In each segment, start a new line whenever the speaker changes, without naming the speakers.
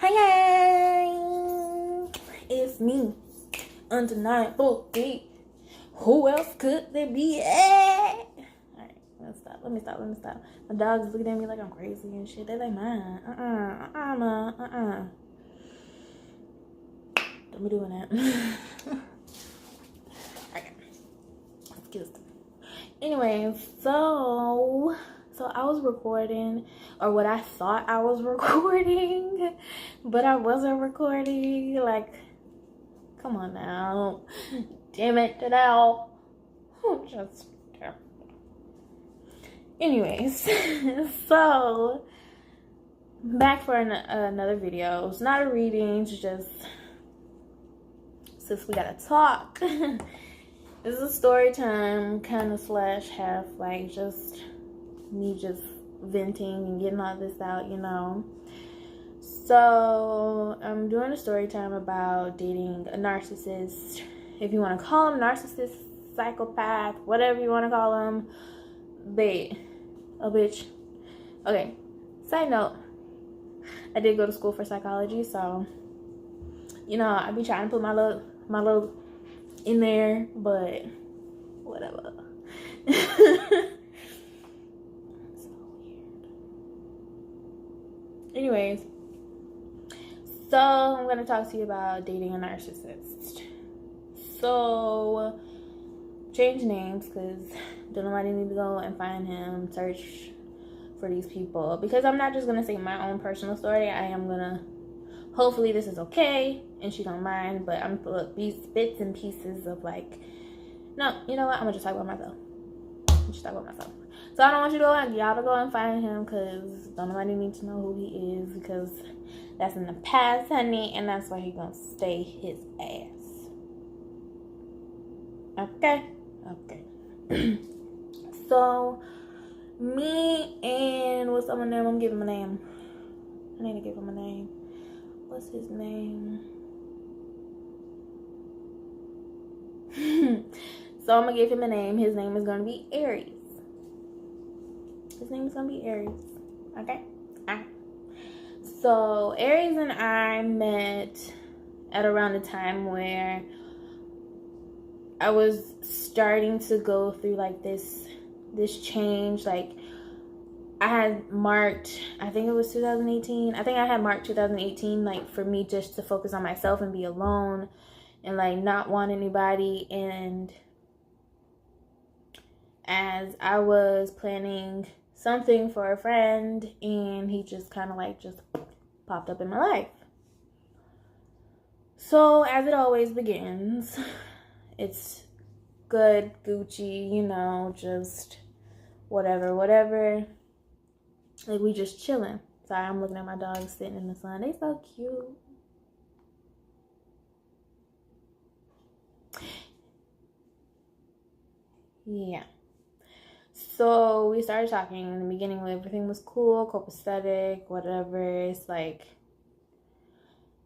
Hi, it's me, undeniably. Who else could there be? Alright, let me stop. My dog's looking at me like I'm crazy and shit. They like, man, don't be doing that. Okay, excuse me. Anyway, so I was recording, or what I thought I was recording, but I wasn't recording. Like, come on now, damn it, now. Just anyways, so back for another video. It's not a reading, it's just since we gotta talk. This is a story time kind of / half, like just me just venting and getting all this out, you know. So I'm doing a story time about dating a narcissist, if you want to call him narcissist, psychopath, whatever you want to call him, a bitch. Okay, side note, I did go to school for psychology, so you know I be trying to put my little in there, but whatever. Anyways, so I'm gonna talk to you about dating a narcissist. So change names because don't nobody need to go and find him, search for these people, because I'm not just gonna say my own personal story. I am gonna, hopefully this is okay and she don't mind, but I'm gonna put these bits and pieces of like, no, you know what, I'm gonna just talk about myself. So I don't want you to y'all to go and find him, because don't nobody need to know who he is, because that's in the past, honey, and that's why he gonna stay his ass. Okay. So me and what's someone's name? I'm giving him a name. I need to give him a name. What's his name? So I'm gonna give him a name. His name is gonna be Aries. Okay. So Aries and I met at around the time where I was starting to go through like this change. Like I had marked, I think it was 2018. I think I had marked 2018 like for me just to focus on myself and be alone and like not want anybody. And as I was planning something for a friend, and he just kind of like just popped up in my life. So as it always begins, it's good, Gucci, you know, just whatever. Like we just chilling. Sorry, I'm looking at my dogs sitting in the sun. They so cute. Yeah. So we started talking. In the beginning, everything was cool, copacetic, whatever. It's like,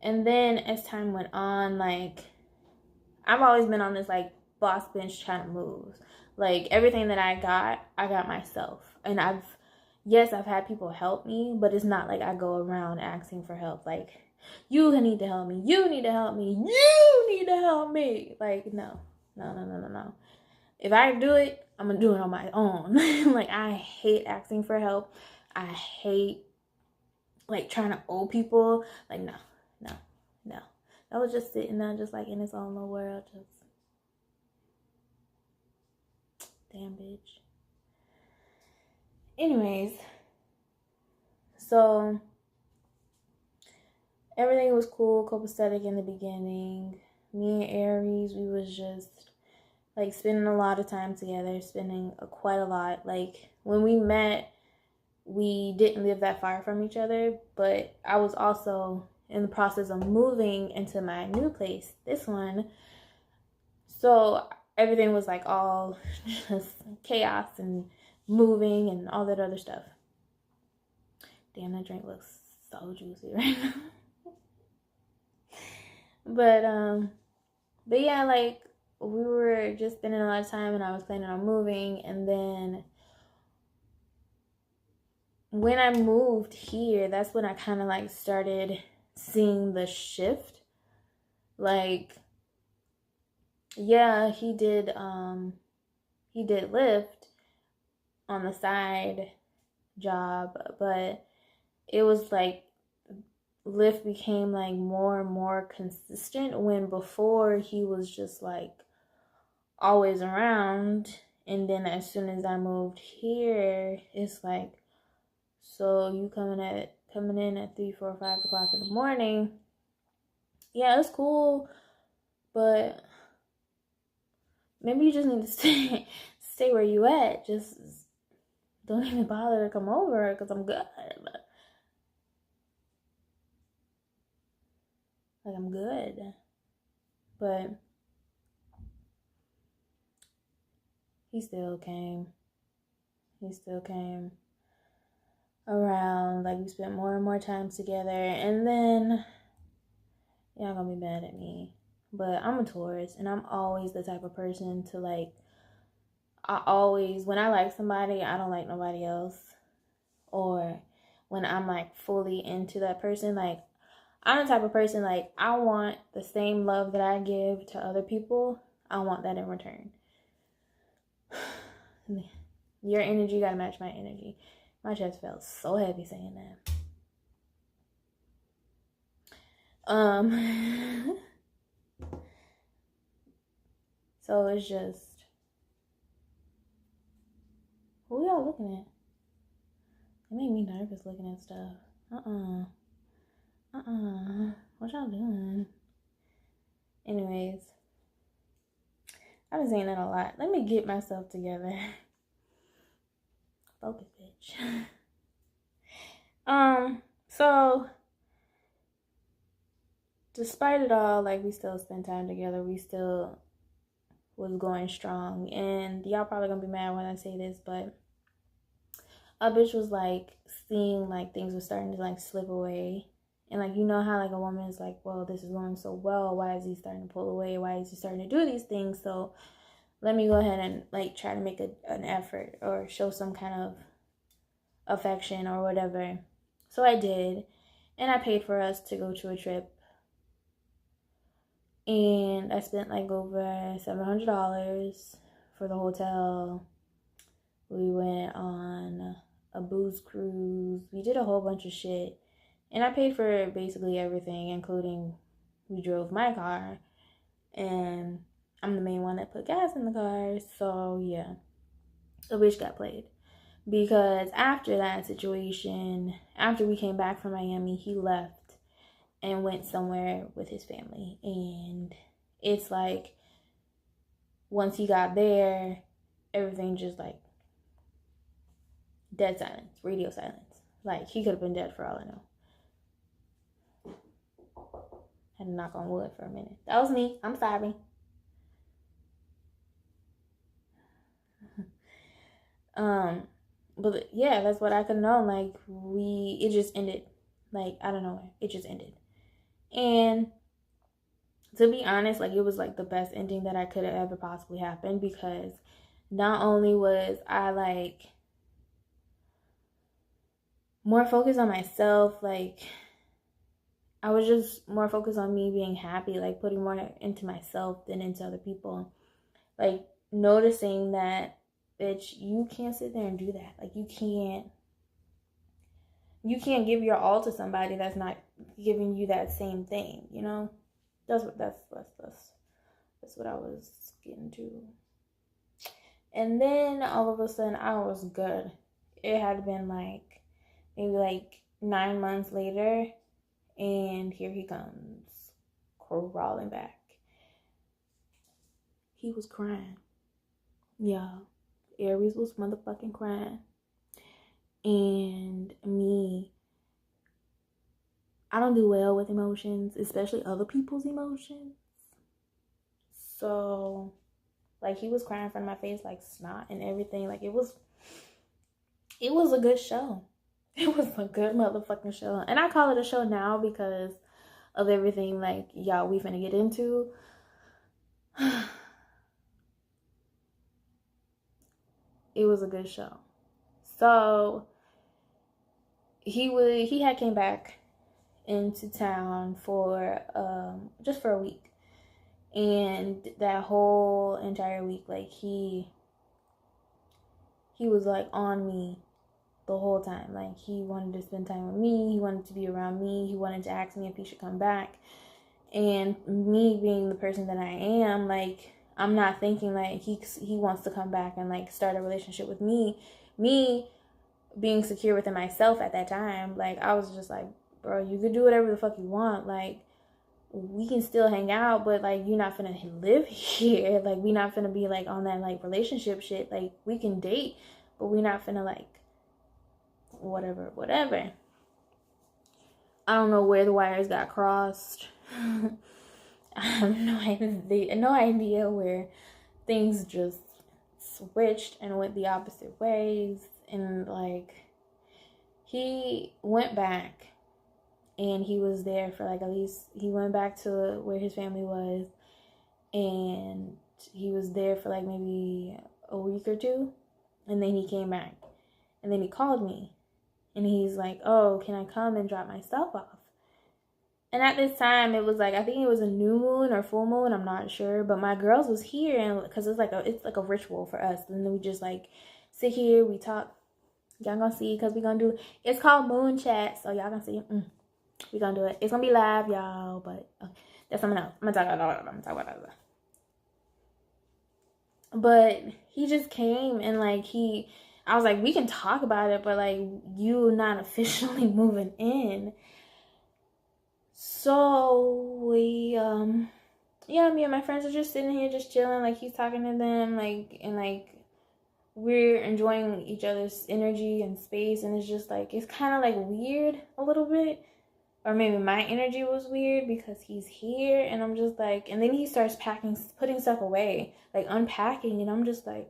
and then as time went on, like I've always been on this like boss bench trying to move. Like everything that I got myself. And I've had people help me, but it's not like I go around asking for help. Like, you need to help me. You need to help me. You need to help me. Like, no. If I do it, I'm gonna do it on my own. Like, I hate asking for help. I hate like trying to owe people. Like, no. I was just sitting there just like in his own little world, just damn bitch. Anyways, so everything was cool, copacetic in the beginning. Me and Aries, we was just like spending a lot of time together, quite a lot. Like when we met, we didn't live that far from each other, but I was also in the process of moving into my new place, this one. So everything was like all just chaos and moving and all that other stuff. Damn, that drink looks so juicy right now. But yeah, like we were just spending a lot of time, and I was planning on moving. And then when I moved here, that's when I kind of like started seeing the shift. Like, yeah, he did Lyft on the side job, but it was like Lyft became like more and more consistent, when before he was just like always around. And then as soon as I moved here, it's like, so you coming in at 3, 4, 5 o'clock in the morning. Yeah, it's cool, but maybe you just need to stay where you at. Just don't even bother to come over, because I'm good. Like, I'm good. But he still came around. Like, we spent more and more time together. And then, y'all gonna be mad at me, but I'm a Taurus, and I'm always the type of person to like, when I like somebody, I don't like nobody else. Or when I'm like fully into that person, like, I'm the type of person, like, I want the same love that I give to other people, I want that in return. Your energy gotta match my energy. My chest felt so heavy saying that. So it's just, who y'all looking at? It made me nervous looking at stuff. What y'all doing? Anyways, I've been saying that a lot. Let me get myself together. Focus, bitch. So despite it all, like, we still spent time together. We still was going strong. And y'all probably gonna be mad when I say this, but a bitch was like seeing like things were starting to like slip away. And like, you know how like a woman is like, well, this is going so well, why is he starting to pull away? Why is he starting to do these things? So let me go ahead and like try to make an effort or show some kind of affection or whatever. So I did, and I paid for us to go to a trip, and I spent like over $700 for the hotel. We went on a booze cruise. We did a whole bunch of shit, and I paid for basically everything, including we drove my car, and I'm the main one that put gas in the car. So yeah, the bitch got played. Because after that situation, after we came back from Miami, he left and went somewhere with his family. And it's like, once he got there, everything just like dead silence, radio silence. Like, he could have been dead for all I know. Had to knock on wood for a minute. That was me. I'm sorry. But yeah, that's what I could know. Like, it just ended. Like, I don't know. It just ended. And to be honest, like, it was like the best ending that I could have ever possibly happened, because not only was I like more focused on myself, like, I was just more focused on me being happy, like putting more into myself than into other people. Like, noticing that, bitch, you can't sit there and do that. Like, you can't give your all to somebody that's not giving you that same thing, you know? That's what I was getting to. And then all of a sudden I was good. It had been like maybe like 9 months later, and here he comes crawling back. He was crying. Yeah. Aries was motherfucking crying. And me, I don't do well with emotions, especially other people's emotions. So, like, he was crying in front of my face, like snot and everything. Like, it was a good show. It was a good motherfucking show. And I call it a show now because of everything, like, y'all, we finna get into. It was a good show. So he had came back, into town for just for a week. And that whole entire week, like, he was like on me the whole time. Like, he wanted to spend time with me, he wanted to be around me, he wanted to ask me if he should come back. And me being the person that I am, like, I'm not thinking like he wants to come back and like start a relationship with me. Me being secure within myself at that time, like, I was just like, bro, you could do whatever the fuck you want. Like, we can still hang out, but like, you're not finna live here. Like, we not finna be like on that like relationship shit. Like, we can date, but we not finna like whatever. I don't know where the wires got crossed. I have no idea where things just switched and went the opposite ways. And like, he went back and he was there for like, at least he went back to where his family was, and he was there for like maybe a week or two, and then he came back, and then he called me and he's like, oh, can I come and drop my stuff off? And at this time, it was like, I think it was a new moon or full moon, I'm not sure, but my girls was here, and because it's like a ritual for us. And then we just like sit here, we talk. Y'all gonna see, because we gonna do, it's called moon chat, so y'all gonna see. We gonna do it. It's gonna be live, y'all, but that's something else. I'm gonna talk about that. But he just came, and like, I was like, we can talk about it, but like, you not officially moving in. So we, me and my friends are just sitting here, just chilling. Like, he's talking to them, like, and like, we're enjoying each other's energy and space. And it's just like, it's kind of like weird a little bit, or maybe my energy was weird because he's here, and I'm just like, and then he starts putting stuff away, like unpacking, and I'm just like,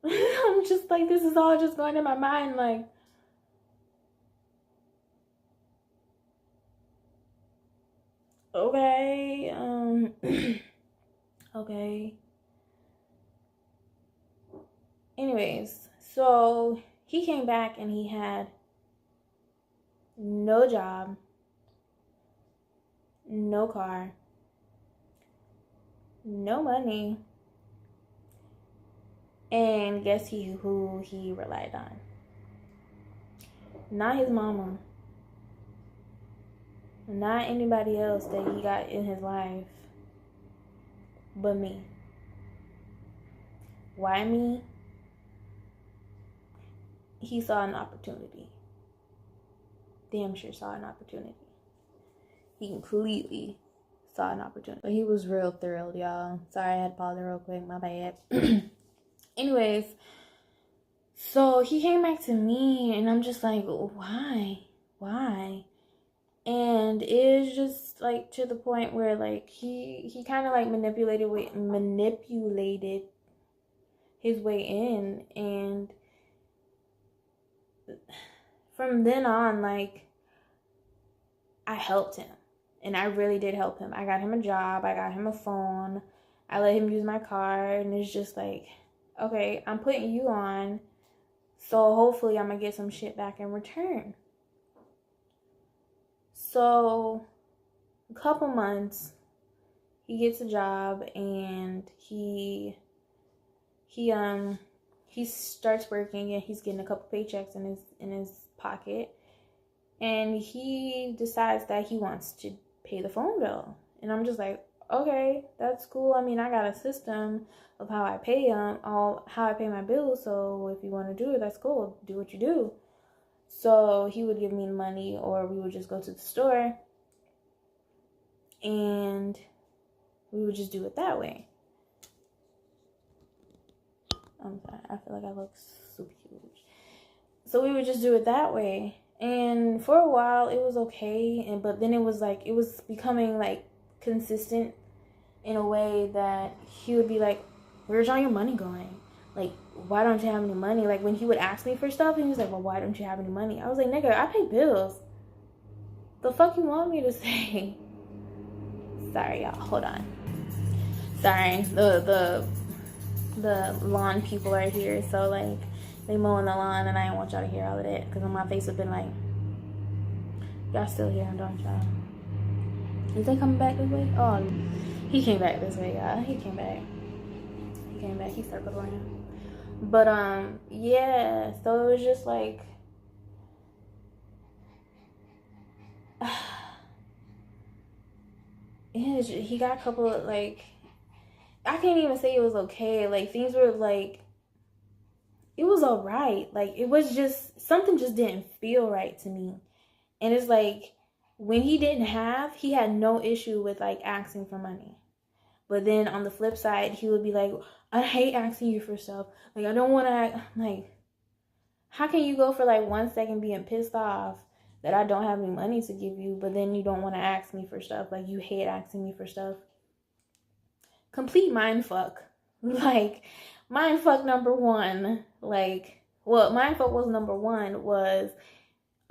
I'm just like, this is all just going in my mind, like, okay, okay. Anyways, so he came back and he had no job, no car, no money, and guess who he relied on? Not his mama, not anybody else that he got in his life, but me. Why me? He saw an opportunity. Damn sure saw an opportunity. He completely saw an opportunity. But he was real thrilled, y'all. Sorry, I had to pause it real quick. My bad. Anyways, so he came back to me, and I'm just like, why? And it's just like to the point where like he kind of like manipulated his way in, and from then on, like, I helped him, and I really did help him. I got him a job, I got him a phone, I let him use my car, and it's just like, okay, I'm putting you on, so hopefully I'm gonna get some shit back in return. So a couple months, he gets a job, and he starts working, and he's getting a couple paychecks in his pocket, and he decides that he wants to pay the phone bill. And I'm just like, okay, that's cool. I mean, I got a system of how I pay how I pay my bills, so if you want to do it, that's cool. Do what you do. So he would give me money, or we would just go to the store, and we would just do it that way. I'm sorry, I feel like I look super huge. So we would just do it that way. And for a while, it was okay. But then it was becoming like consistent in a way that he would be like, where's all your money going? Like, why don't you have any money? Like, when he would ask me for stuff, and he was like, well, why don't you have any money? I was like, nigga, I pay bills. The fuck you want me to say? Sorry, y'all. Hold on. Sorry, the lawn people are here, so like they mowing the lawn, and I didn't want y'all to hear all of that because on my face would have been like, y'all still here, don't y'all? Is they coming back this way? Oh, he came back this way, y'all. He came back. He circled around. But yeah. So it was just like, he got a couple of like, I can't even say it was okay. Like things were like, it was alright. Like it was just something just didn't feel right to me, and it's like, when he had no issue with like asking for money. But then on the flip side, he would be like, I hate asking you for stuff. Like, I don't want to, like, how can you go for like 1 second being pissed off that I don't have any money to give you, but then you don't want to ask me for stuff? Like, you hate asking me for stuff. Complete mind fuck. Like, mind fuck number one. Like, well, mind fuck was number one was,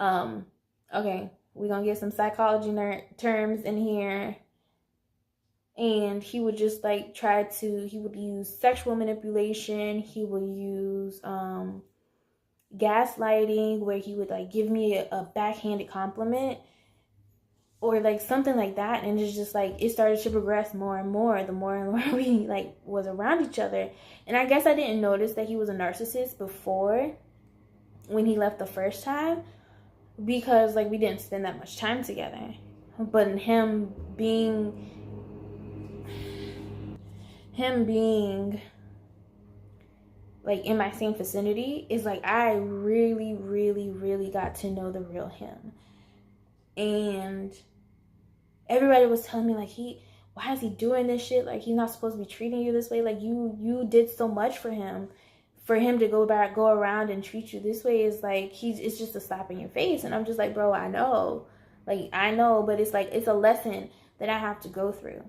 okay, we're going to get some psychology terms in here. And he would just like he would use sexual manipulation. He would use gaslighting, where he would like give me a backhanded compliment or like something like that. And it's just like, it started to progress more and more the more and more we like was around each other. And I guess I didn't notice that he was a narcissist before, when he left the first time, because like we didn't spend that much time together. But him being like in my same vicinity is like, I really, really, really got to know the real him. And everybody was telling me like, why is he doing this shit? Like, he's not supposed to be treating you this way. Like, you did so much for him to go around and treat you this way is like, it's just a slap in your face. And I'm just like, bro, I know, but it's like, it's a lesson that I have to go through.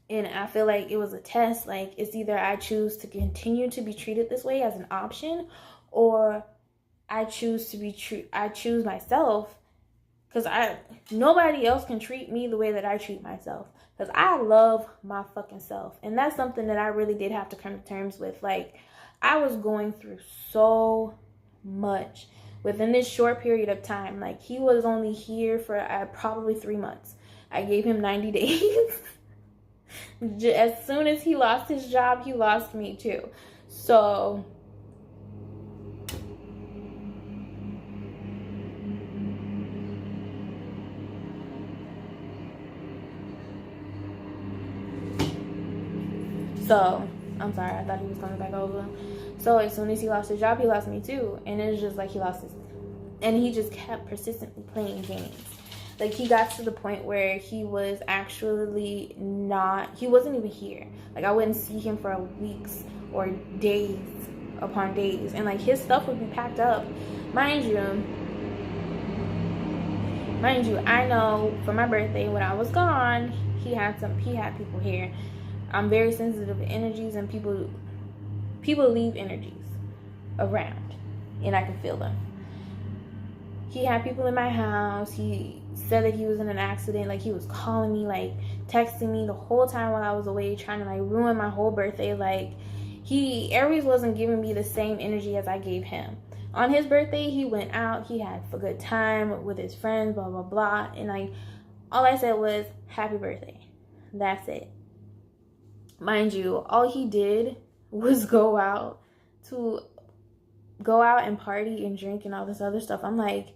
And I feel like it was a test. Like, it's either I choose to continue to be treated this way as an option, or I choose myself, because nobody else can treat me the way that I treat myself, because I love my fucking self. And that's something that I really did have to come to terms with. Like, I was going through so much within this short period of time. Like, he was only here for probably 3 months. I gave him 90 days. As soon as he lost his job, he lost me too. So I'm sorry, I thought he was coming back over. So as soon as he lost his job, he lost me too. And it's just like, he just kept persistently playing games. Like, he got to the point where he was actually he wasn't even here. Like, I wouldn't see him for weeks or days upon days. And, like, his stuff would be packed up. Mind you, I know for my birthday, when I was gone, he had people here. I'm very sensitive to energies, and people leave energies around, and I can feel them. He had people in my house. He said that he was in an accident. Like, he was calling me, like, texting me the whole time while I was away, trying to, like, ruin my whole birthday. Like, Aries wasn't giving me the same energy as I gave him. On his birthday, he went out. He had a good time with his friends, blah, blah, blah. And, like, all I said was, happy birthday. That's it. Mind you, all he did was go out and party and drink and all this other stuff. I'm like,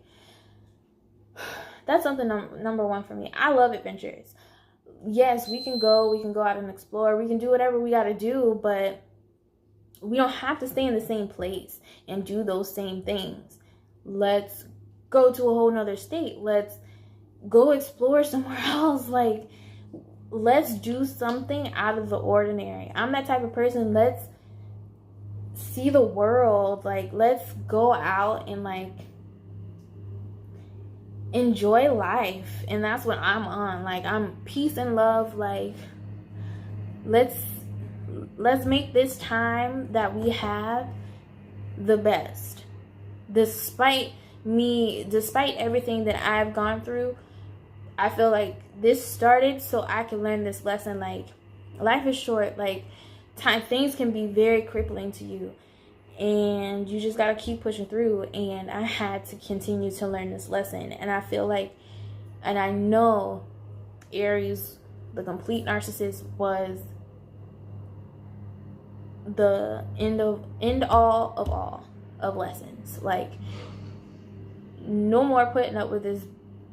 that's something number one for me. I love adventures. Yes, we can go out and explore. We can do whatever we got to do, but we don't have to stay in the same place and do those same things. Let's go to a whole nother state. Let's go explore somewhere else. Like, let's do something out of the ordinary. I'm that type of person. Let's see the world. Like, let's go out and, like, enjoy life. And that's what I'm on. Like, I'm peace and love. Like, let's make this time that we have the best. Despite everything that I've gone through, I feel like this started so I can learn this lesson. Like, Life is short. Like, things can be very crippling to you, and you just gotta keep pushing through. And I had to continue to learn this lesson, and I feel like, and I know Aries, the complete narcissist, was the end all of lessons. Like, no more putting up with this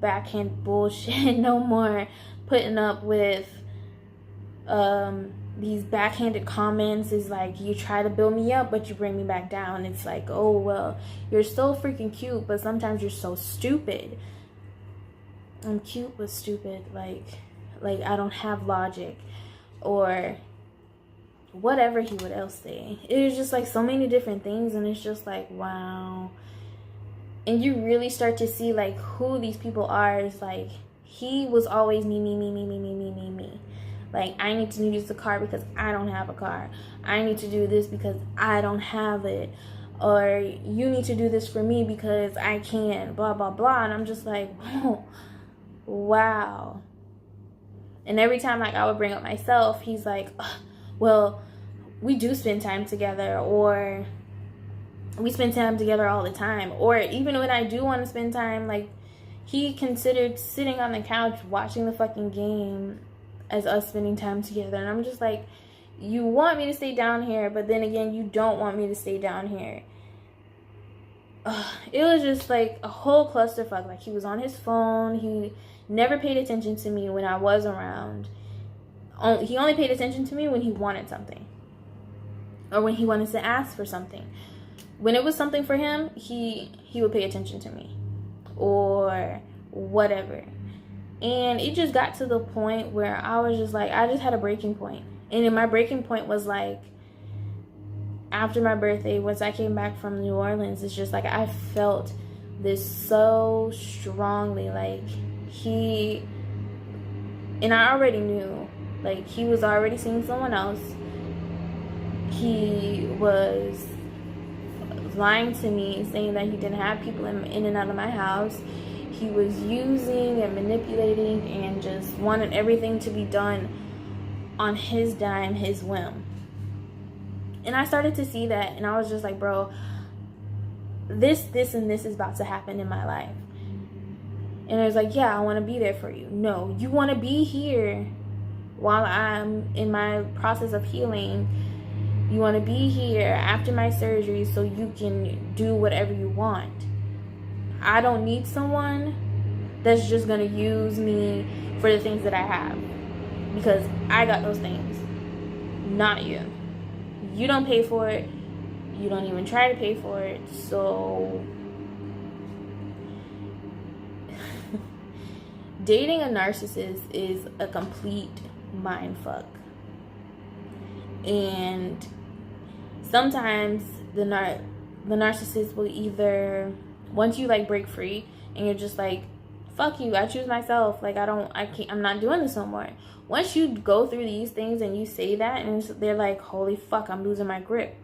backhand bullshit. No more putting up with these backhanded comments. Is like, you try to build me up but you bring me back down. It's like, oh well, you're so freaking cute, but sometimes you're so stupid. I'm cute but stupid. Like I don't have logic, or whatever he would else say. It was just like so many different things, and it's just like, wow. And you really start to see like who these people are. Is like, he was always me. Like, I need to use the car because I don't have a car. I need to do this because I don't have it. Or you need to do this for me because I can, blah, blah, blah. And I'm just like, oh, wow. And every time like I would bring up myself, he's like, well, we do spend time together, or we spend time together all the time. Or even when I do want to spend time, like, he considered sitting on the couch watching the fucking game as us spending time together. And I'm just like, you want me to stay down here, but then again, you don't want me to stay down here. It was just like a whole clusterfuck. Like, he was on his phone. He never paid attention to me when I was around. He only paid attention to me when he wanted something, or when he wanted to ask for something. When it was something for him, he would pay attention to me, or whatever. And it just got to the point where I was just like, I just had a breaking point. And then my breaking point was like, after my birthday, once I came back from New Orleans, it's just like, I felt this so strongly. Like, and I already knew, like, he was already seeing someone else. He was lying to me, saying that he didn't have people in and out of my house. He was using and manipulating and just wanted everything to be done on his dime, his whim. And I started to see that, and I was just like, bro, this and this is about to happen in my life. And I was like, yeah, I want to be there for you. No, you want to be here while I'm in my process of healing. You want to be here after my surgery so you can do whatever you want. I don't need someone that's just going to use me for the things that I have, because I got those things, not you. You don't pay for it. You don't even try to pay for it. So dating a narcissist is a complete mind fuck. And sometimes the narcissist will either, once you like break free and you're just like, fuck you, I choose myself, like, I'm not doing this no more. Once you go through these things and you say that, and they're like, holy fuck, I'm losing my grip,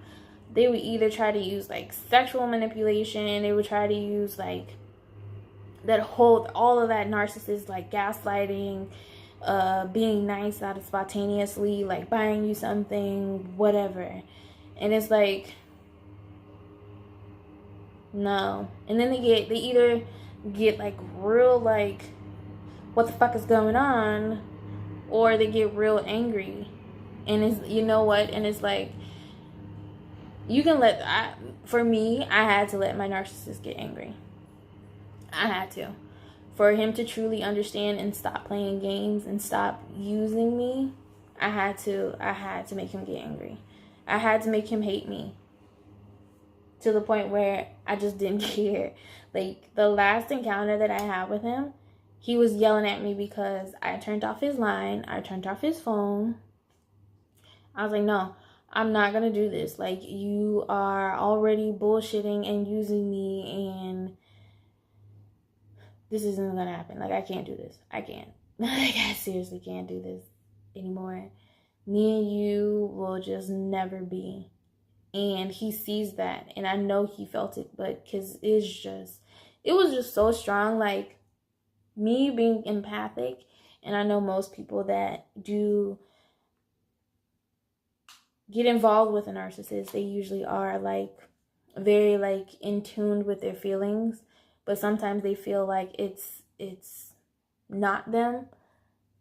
they would either try to use like sexual manipulation. They would try to use like all of that narcissist, like gaslighting, being nice out of spontaneously, like buying you something, whatever. And it's like, no. And then they either get like real like, what the fuck is going on, or they get real angry. And it's, you know what, and it's like, you can for me, I had to let my narcissist get angry. I had to, for him to truly understand and stop playing games and stop using me. I had to make him get angry. I had to make him hate me, to the point where I just didn't care. Like, the last encounter that I had with him, he was yelling at me because I turned off his line. I turned off his phone. I was like, no, I'm not going to do this. Like, you are already bullshitting and using me, and this isn't going to happen. Like, I can't do this. I can't. Like, I seriously can't do this anymore. Me and you will just never be. And he sees that, and I know he felt it, but because it was just so strong. Like, me being empathic, and I know most people that do get involved with a narcissist, they usually are like very like in tune with their feelings, but sometimes they feel like it's not them,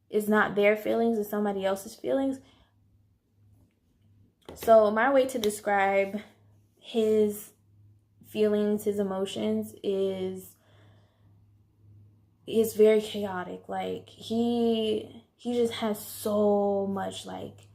it's not their feelings, it's somebody else's feelings. So my way to describe his feelings, his emotions is very chaotic. Like he just has so much, like,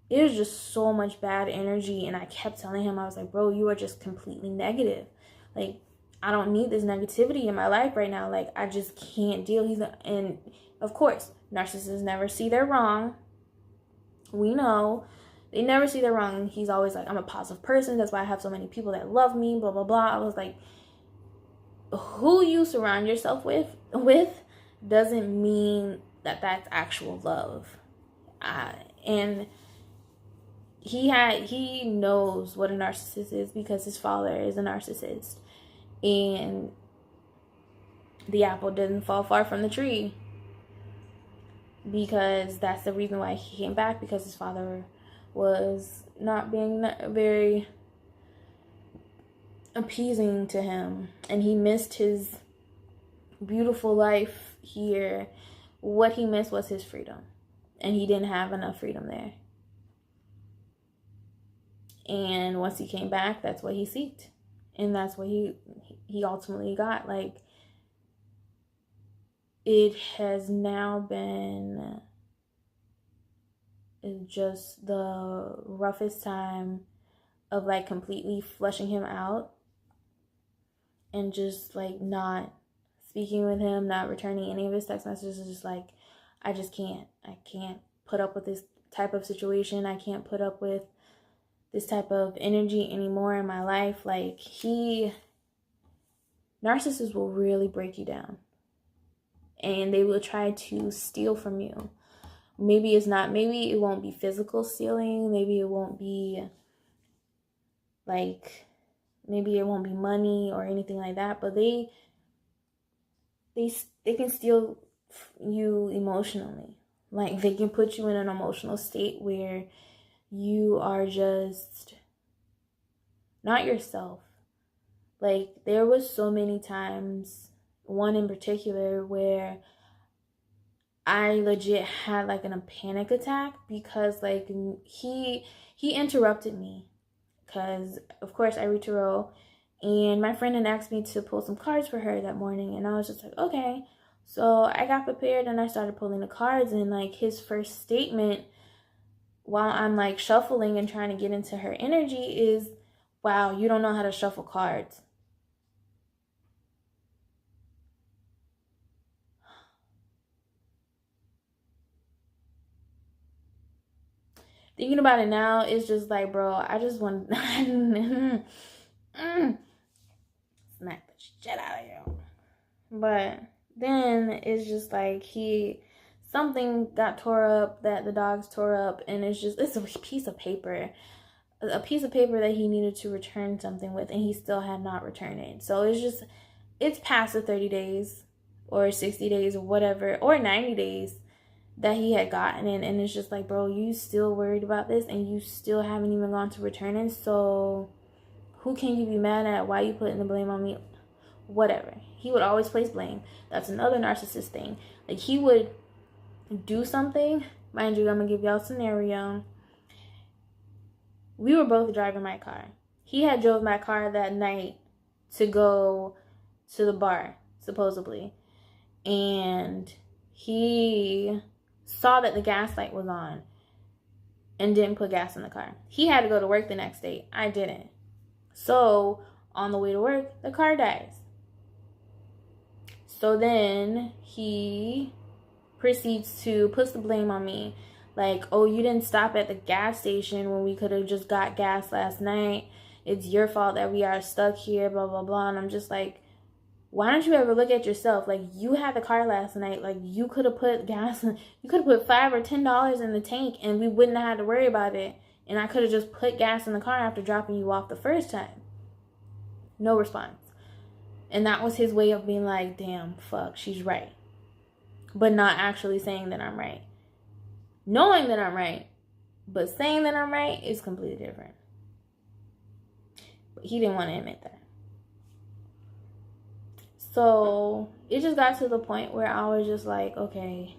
there's just so much bad energy. And I kept telling him, I was like, bro, you are just completely negative. Like, I don't need this negativity in my life right now. Like, I just can't deal. And of course, narcissists never see their wrong. We know they never see their wrong. He's always like, I'm a positive person. That's why I have so many people that love me, blah, blah, blah. I was like, who you surround yourself with doesn't mean that that's actual love. And he knows what a narcissist is because his father is a narcissist. And the apple didn't fall far from the tree, because that's the reason why he came back, because his father was not being very appeasing to him, and he missed his beautiful life here. What he missed was his freedom, and he didn't have enough freedom there. And once he came back, that's what he sought, and that's what he ultimately got. Like, it has now been just the roughest time of like completely flushing him out and just like not speaking with him, not returning any of his text messages. Just like, I can't put up with this type of situation. I can't put up with this type of energy anymore in my life. Like, narcissists will really break you down, and they will try to steal from you. Maybe it won't be physical stealing. Maybe it won't be money or anything like that, but they can steal you emotionally. Like, they can put you in an emotional state where you are just not yourself. Like, there was so many times, one in particular, where I legit had like a panic attack, because like he interrupted me, because of course I read tarot, and my friend had asked me to pull some cards for her that morning, and I was just like, okay. So I got prepared and I started pulling the cards, and like his first statement while I'm like shuffling and trying to get into her energy is, wow, you don't know how to shuffle cards. Thinking about it now, it's just like, bro, I just want smack the shit out of you. But then it's just like something got tore up, that the dogs tore up, and it's a piece of paper. A piece of paper that he needed to return something with, and he still had not returned it. So it's past the 30 days or 60 days or whatever, or 90 days that he had gotten in, and it's just like, bro, you still worried about this, and you still haven't even gone to return it. So who can you be mad at? Why are you putting the blame on me? Whatever. He would always place blame. That's another narcissist thing. Like, he would do something. Mind you, I'm gonna give y'all a scenario. We were both driving my car. He had drove my car that night to go to the bar, supposedly, and he saw that the gas light was on and didn't put gas in the car. He had to go to work the next day. I didn't. So on the way to work, the car dies. So then he proceeds to put the blame on me. Like, oh, you didn't stop at the gas station when we could have just got gas last night. It's your fault that we are stuck here, blah, blah, blah. And I'm just like, why don't you ever look at yourself? Like, you had the car last night. Like, you could have put gas in, you could have put $5 or $10 in the tank, and we wouldn't have had to worry about it. And I could have just put gas in the car after dropping you off the first time. No response. And that was his way of being like, damn, fuck, she's right. But not actually saying that I'm right. Knowing that I'm right, But saying that I'm right is completely different. But he didn't want to admit that. So it just got to the point where I was just like, okay,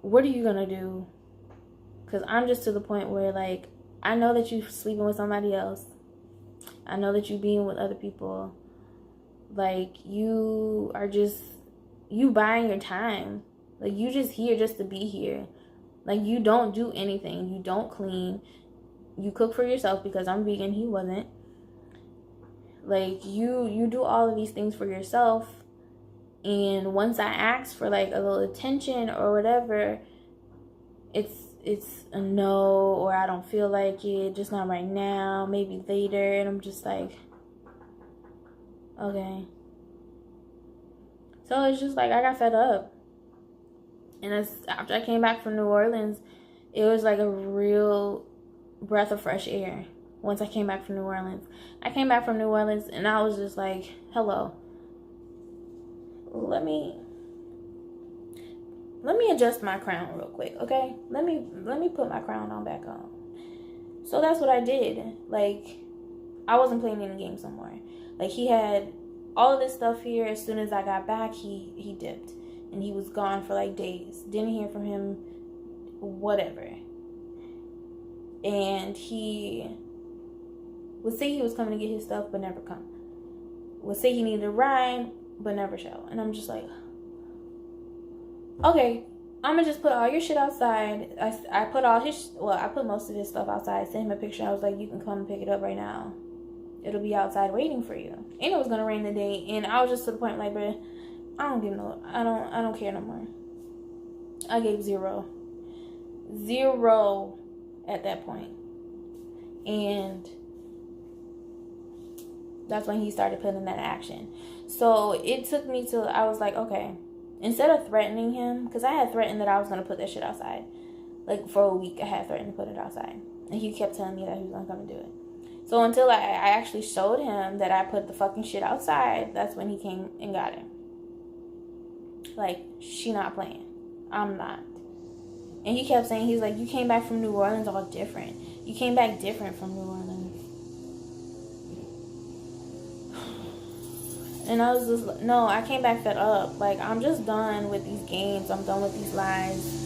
what are you going to do? Because I'm just to the point where, like, I know that you're sleeping with somebody else. I know that you're being with other people. Like, you are just, you buying your time. Like, you just here just to be here. Like, you don't do anything. You don't clean. You cook for yourself because I'm vegan. He wasn't. Like, you do all of these things for yourself. And once I ask for, like, a little attention or whatever, it's a no, or I don't feel like it, just not right now, maybe later. And I'm just like, okay. So it's just like I got fed up. And after I came back from New Orleans, it was like a real breath of fresh air. Once I came back from New Orleans, and I was just like, hello, let me adjust my crown real quick, okay? Let me put my crown on back on. So that's what I did. Like, I wasn't playing any games no more. Like, he had all of this stuff here. As soon as I got back, he dipped. And he was gone for like days. Didn't hear from him, whatever. And he would say he was coming to get his stuff, but never come. Would say he needed a ride, but never show. And I'm just like, okay, I'm gonna just put all your shit outside. I put most of his stuff outside. Sent him a picture. I was like, you can come and pick it up right now. It'll be outside waiting for you. And it was gonna rain today. And I was just to the point like, bruh, I don't care no more. I gave zero at that point. And that's when he started putting that action. So it took me till I was like, okay, instead of threatening him, because I had threatened that I was going to put that shit outside. Like, for a week, I had threatened to put it outside. And he kept telling me that he was going to come and do it. So until I actually showed him that I put the fucking shit outside, that's when he came and got it. Like, she not playing. I'm not. And he kept saying, he's like, you came back from New Orleans all different. You came back different from New Orleans. And I was just like, no, I came back fed up. Like, I'm just done with these games. I'm done with these lies.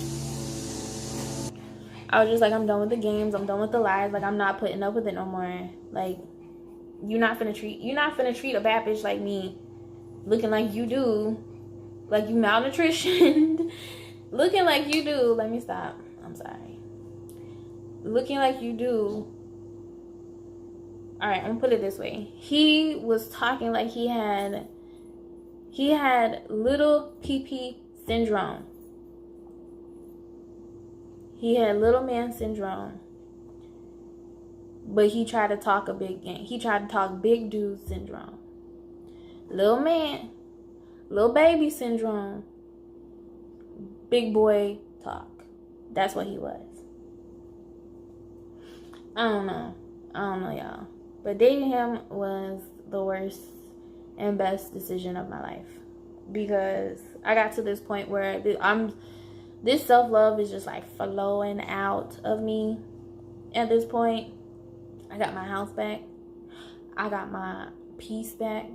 I was just like, I'm done with the games. I'm done with the lies. Like, I'm not putting up with it no more. Like, you're not finna treat a bad bitch like me looking like you do. Like, you malnutritioned. Looking like you do. Let me stop. I'm sorry. Looking like you do. Alright, I'm gonna put it this way. He was talking like he had little PP syndrome. He had little man syndrome. But he tried to talk a big game. He tried to talk big dude syndrome. Little man. Little baby syndrome. Big boy talk. That's what he was. I don't know, y'all. But dating him was the worst and best decision of my life. Because I got to this point where this self-love is just like flowing out of me at this point. I got my house back. I got my peace back.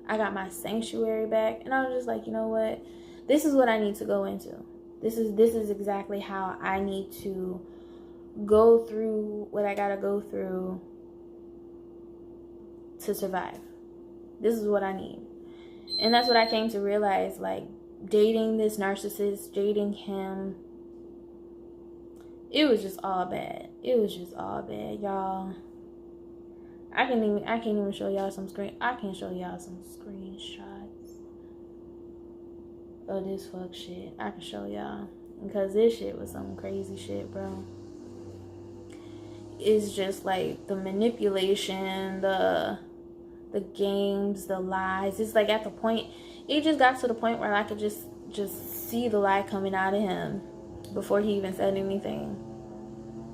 I got my sanctuary back. And I was just like, you know what? This is what I need to go into. This is exactly how I need to go through what I gotta go through to survive. This is what I need. And that's what I came to realize. Like, dating this narcissist, dating him, it was just all bad. It was just all bad, y'all. I can't even show y'all some screenshots of this fuck shit. I can show y'all, because this shit was some crazy shit, bro. It's just like the manipulation, the games, the lies. It's like at the point, it just got to the point where I could just see the lie coming out of him before he even said anything.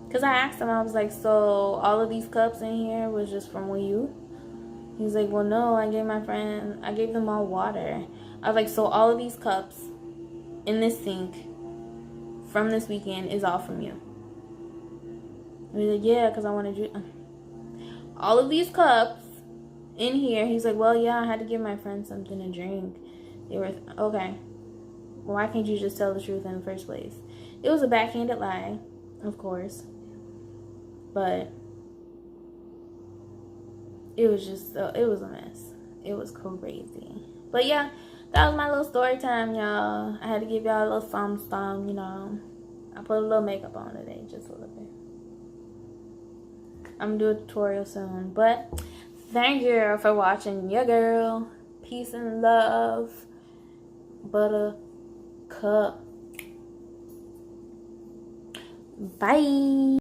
Because I asked him, I was like, so all of these cups in here was just from you? He's like, well, no, I gave them all water. I was like, so all of these cups in this sink from this weekend is all from you? And he's like, yeah, because I wanted you. All of these cups in here. He's like, well, yeah, I had to give my friend something to drink. They were, okay. Well, why can't you just tell the truth in the first place? It was a backhanded lie, of course. But it was just, it was a mess. It was crazy. But yeah, that was my little story time, y'all. I had to give y'all a little something, you know. I put a little makeup on today, just a little bit. I'm gonna do a tutorial soon. But thank you for watching your girl. Peace and love. Buttercup. Bye.